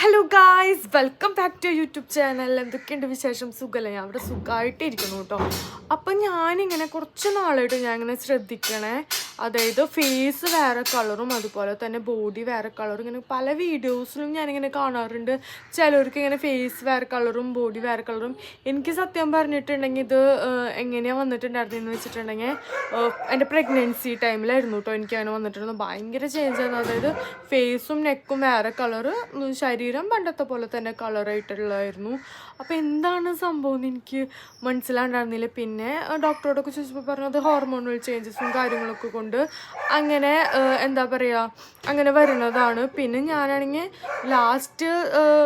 Hello guys, welcome back to YouTube channel. എന്തൊക്കെയുണ്ട് വിശേഷം? സുഖമല്ലേ? ഞാൻ അവിടെ സുഖമായിട്ടിരിക്കുന്നു കേട്ടോ. അപ്പം ഞാനിങ്ങനെ കുറച്ച് നാളായിട്ട് ഞാൻ ഇങ്ങനെ ശ്രദ്ധിക്കണേ, അതായത് ഫേസ് വേറെ കളറും അതുപോലെ തന്നെ ബോഡി വേറെ കളറും ഇങ്ങനെ പല വീഡിയോസിലും ഞാനിങ്ങനെ കാണാറുണ്ട്. ചിലവർക്ക് ഇങ്ങനെ ഫേസ് വേറെ കളറും ബോഡി വേറെ കളറും. എനിക്ക് സത്യം പറഞ്ഞിട്ടുണ്ടെങ്കിൽ ഇത് എങ്ങനെയാണ് വന്നിട്ടുണ്ടായിരുന്നതെന്ന് വെച്ചിട്ടുണ്ടെങ്കിൽ എൻ്റെ പ്രഗ്നൻസി ടൈമിലായിരുന്നു കേട്ടോ. എനിക്ക് അങ്ങനെ വന്നിട്ടുണ്ടെന്ന് ഭയങ്കര ചേഞ്ച് ആയിരുന്നു. അതായത് ഫേസും നെക്കും വേറെ കളറ്, ശരീരം പണ്ടത്തെ പോലെ തന്നെ കളറായിട്ടുള്ളതായിരുന്നു. അപ്പോൾ എന്താണ് സംഭവം എന്ന് എനിക്ക് മനസ്സിലാണ്ടായിരുന്നില്ല. പിന്നെ ഡോക്ടറോടൊക്കെ ചോദിച്ചപ്പോൾ പറഞ്ഞത് ഹോർമോണൽ ചേഞ്ചസും കാര്യങ്ങളൊക്കെ കൊണ്ട് അങ്ങനെ എന്താ പറയുക അങ്ങനെ വരുന്നതാണ്. പിന്നെ ഞാനാണെങ്കിൽ ലാസ്റ്റ്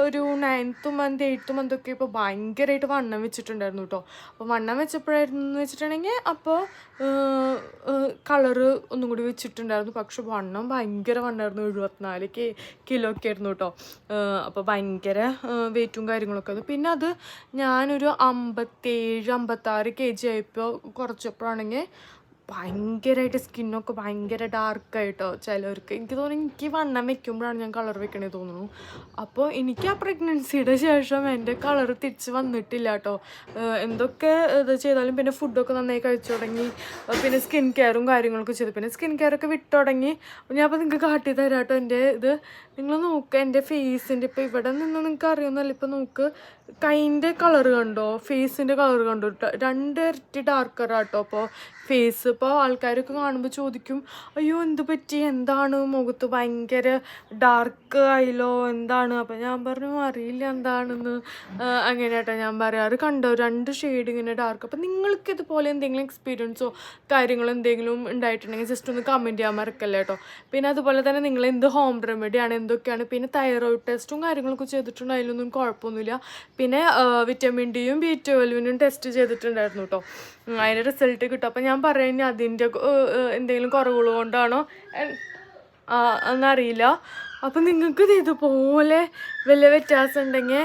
ഒരു 9th month 8th month ഒക്കെ ഇപ്പോൾ ഭയങ്കരമായിട്ട് വണ്ണം വെച്ചിട്ടുണ്ടായിരുന്നു കേട്ടോ. അപ്പോൾ വണ്ണം വെച്ചപ്പോഴായിരുന്നു എന്ന് വെച്ചിട്ടുണ്ടെങ്കിൽ അപ്പോൾ കളറ് ഒന്നും കൂടി വെച്ചിട്ടുണ്ടായിരുന്നു. പക്ഷെ വണ്ണം ഭയങ്കര വണ്ണമായിരുന്നു, 74 കിലോ ഒക്കെ ആയിരുന്നു കേട്ടോ. അപ്പോൾ ഭയങ്കര വെയിറ്റും കാര്യങ്ങളൊക്കെ ആയിരുന്നു. പിന്നെ അത് ഞാനൊരു 57-56 kg ആയപ്പോൾ കുറച്ചപ്പോഴാണെങ്കിൽ ഭയങ്കരമായിട്ട് സ്കിന്നൊക്കെ ഭയങ്കര ഡാർക്കായിട്ടോ. ചിലവർക്ക് എനിക്ക് തോന്നുന്നു എനിക്ക് വണ്ണം വെക്കുമ്പോഴാണ് ഞാൻ കളർ വെക്കണേ തോന്നുന്നു. അപ്പോൾ എനിക്ക് ആ പ്രഗ്നൻസിയുടെ ശേഷം എൻ്റെ കളർ തിരിച്ച് വന്നിട്ടില്ല കേട്ടോ. എന്തൊക്കെ ഇത് ചെയ്താലും പിന്നെ ഫുഡൊക്കെ നന്നായി കഴിച്ചു തുടങ്ങി, പിന്നെ സ്കിൻ കെയറും കാര്യങ്ങളൊക്കെ ചെയ്തു. പിന്നെ സ്കിൻ കെയറൊക്കെ വിട്ടു തുടങ്ങി. ഞാൻ അപ്പോൾ നിങ്ങൾക്ക് കാട്ടി തരാം കേട്ടോ. എൻ്റെ ഇത് നിങ്ങൾ നോക്കുക, എൻ്റെ ഫേസിൻ്റെ ഇപ്പോൾ ഇവിടെ നിന്ന് നിങ്ങൾക്ക് അറിയുന്നല്ല. ഇപ്പോൾ നോക്ക്, കൈൻ്റെ കളർ കണ്ടോ, ഫേസിൻ്റെ കളർ കണ്ടോ, 2 ഇരട്ടി ഡാർക്കറാട്ടോ. അപ്പോൾ ഫേസ് ഇപ്പോൾ ആൾക്കാരൊക്കെ കാണുമ്പോൾ ചോദിക്കും, അയ്യോ എന്ത് പറ്റി, എന്താണ് മുഖത്ത് ഭയങ്കര ഡാർക്ക് ആയില്ലോ, എന്താണ്? അപ്പോൾ ഞാൻ പറഞ്ഞു അറിയില്ല എന്താണെന്ന്. അങ്ങനെ കേട്ടോ ഞാൻ പറയാറ്. കണ്ടോ 2 ഷെയ്ഡ് ഇങ്ങനെ ഡാർക്ക്. അപ്പോൾ നിങ്ങൾക്ക് ഇതുപോലെ എന്തെങ്കിലും എക്സ്പീരിയൻസോ കാര്യങ്ങളോ എന്തെങ്കിലും ഉണ്ടായിട്ടുണ്ടെങ്കിൽ ജസ്റ്റ് ഒന്ന് കമൻറ്റ് ചെയ്യാൻ മറക്കല്ലേ കേട്ടോ. പിന്നെ അതുപോലെ തന്നെ നിങ്ങൾ എന്ത് ഹോം റെമഡിയാണ് എന്തൊക്കെയാണ്, പിന്നെ തൈറോയ്ഡ് ടെസ്റ്റും കാര്യങ്ങളൊക്കെ ചെയ്തിട്ടുണ്ട്, അതിലൊന്നും കുഴപ്പമൊന്നുമില്ല. പിന്നെ വിറ്റമിൻ ഡിയും B12 ടെസ്റ്റ് ചെയ്തിട്ടുണ്ടായിരുന്നു കേട്ടോ. അതിൻ്റെ റിസൾട്ട് കിട്ടും. അപ്പം ഞാൻ പറയുന്നത് അതിൻ്റെ എന്തെങ്കിലും കുറവുകൾ കൊണ്ടാണോ എന്നറിയില്ല. അപ്പം നിങ്ങൾക്ക് ഇത് ഇതുപോലെ വലിയ വ്യത്യാസം ഉണ്ടെങ്കിൽ,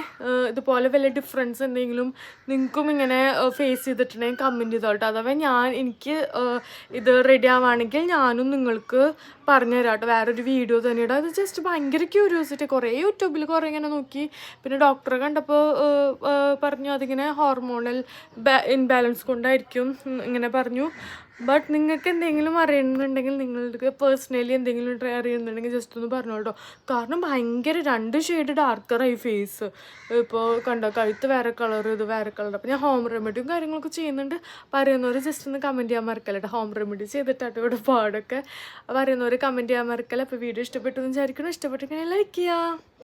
ഇതുപോലെ വലിയ ഡിഫറൻസ് എന്തെങ്കിലും നിങ്ങൾക്കും ഇങ്ങനെ ഫേസ് ചെയ്തിട്ടുണ്ടെങ്കിൽ കമൻറ്റ് ചെയ്തോട്ടെ. അഥവാ എനിക്ക് ഇത് റെഡി ആവുകയാണെങ്കിൽ ഞാനും നിങ്ങൾക്ക് പറഞ്ഞു തരാം കേട്ടോ. വേറൊരു വീഡിയോ തന്നെയാണ് അത്. ജസ്റ്റ് ഭയങ്കര ക്യൂരിയോസിറ്റി, കുറേ യൂട്യൂബിൽ കുറേ ഇങ്ങനെ നോക്കി. പിന്നെ ഡോക്ടറെ കണ്ടപ്പോൾ പറഞ്ഞു അതിങ്ങനെ ഹോർമോണൽ ഇൻബാലൻസ് കൊണ്ടായിരിക്കും ഇങ്ങനെ പറഞ്ഞു. ബട്ട് നിങ്ങൾക്ക് എന്തെങ്കിലും അറിയുന്നുണ്ടെങ്കിൽ, നിങ്ങൾക്ക് പേഴ്സണലി എന്തെങ്കിലും അറിയുന്നുണ്ടെങ്കിൽ ജസ്റ്റ് ഒന്ന് പറഞ്ഞോ കേട്ടോ. കാരണം ഭയങ്കര 2 ഷെയ്ഡ് ഡാർക്കറായി ഫേസ്. ഇപ്പോൾ കണ്ടോ, കഴുത്ത് വേറെ കളർ, ഇത് വേറെ കളർ. അപ്പോൾ ഞാൻ ഹോം റെമഡിയും കാര്യങ്ങളൊക്കെ ചെയ്യുന്നുണ്ട്. പറയുന്നവർ ജസ്റ്റ് ഒന്ന് കമൻറ്റ് ചെയ്യാൻ മറക്കല്ല കേട്ടോ. ഹോം റെമഡി ചെയ്തിട്ടാട്ടോ ഇവിടെ പാടൊക്കെ. പറയുന്നവർ കമൻറ്റ് ചെയ്യാൻ മറക്കല്ല. അപ്പോൾ വീഡിയോ ഇഷ്ടപ്പെട്ടു എന്ന് വിചാരിക്കണം. ഇഷ്ടപ്പെട്ടെങ്കിൽ ലൈക്ക് ചെയ്യുക.